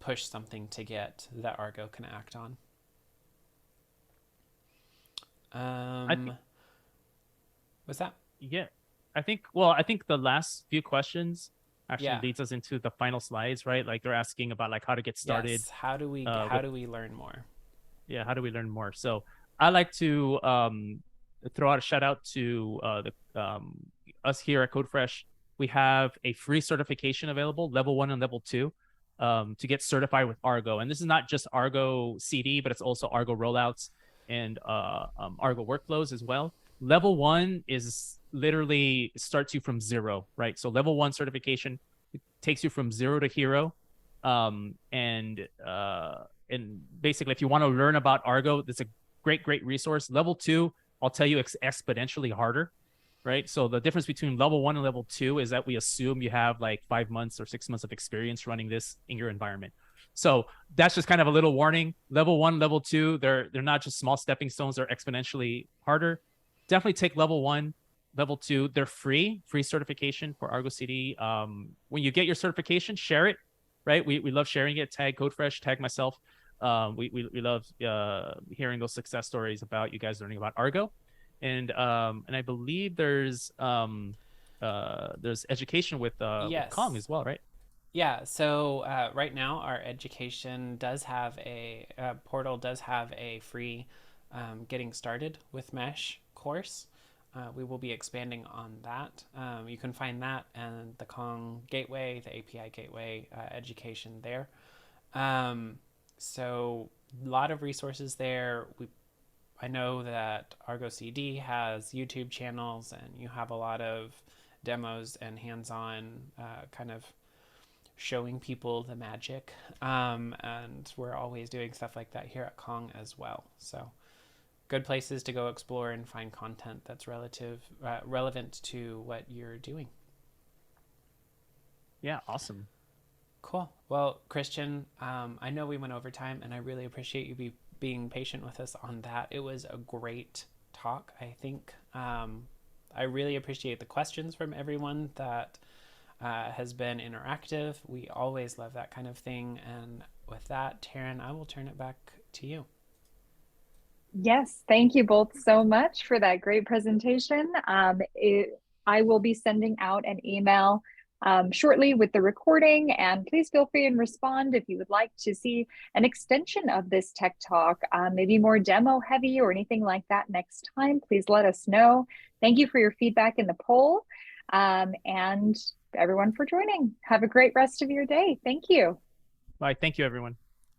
push something to get that Argo can act on. I think What's that? yeah. I think the last few questions actually Yeah. leads us into the final slides, right? Like they're asking about like how to get started Yes. How do we with learn more? yeah, how do we learn more? So I like to throw out a shout out to the us here at CodeFresh. We have a free certification available, level 1 and level 2, to get certified with Argo. And this is not just Argo CD, but it's also Argo rollouts and Argo workflows as well. Level 1 is literally starts you from zero, right? So level 1 certification takes you from zero to hero. And basically, if you want to learn about Argo, that's a great resource. Level 2, I'll tell you, exponentially harder, right? So the difference between level 1 and level 2 is that we assume you have like 5 months or 6 months of experience running this in your environment. So that's just kind of a little warning. Level 1, level 2, they're not just small stepping stones; they're exponentially harder. Definitely take level 1, level 2. They're free certification for Argo CD. When you get your certification, share it, right? We love sharing it. Tag CodeFresh, tag myself. We love hearing those success stories about you guys learning about Argo, and I believe there's education with Kong Yes. as well, right? Yeah, so right now our education does have portal does have a free getting started with Mesh course. We will be expanding on that. You can find that and the Kong Gateway, the API Gateway education there. Um, so a lot of resources there. I know that Argo CD has YouTube channels, and you have a lot of demos and hands-on kind of showing people the magic. And we're always doing stuff like that here at Kong as well. So good places to go explore and find content that's relevant to what you're doing. Yeah, awesome. Cool. Well, Christian, I know we went over time, and I really appreciate you being patient with us on that. It was a great talk, I think. I really appreciate the questions from everyone that has been interactive. We always love that kind of thing. And with that, Taryn, I will turn it back to you. Yes, thank you both so much for that great presentation. I will be sending out an email shortly with the recording, and please feel free and respond if you would like to see an extension of this tech talk, maybe more demo heavy or anything like that next time. Please let us know. Thank you for your feedback in the poll, and everyone for joining. Have a great rest of your day. Thank you. Bye. Thank you, everyone.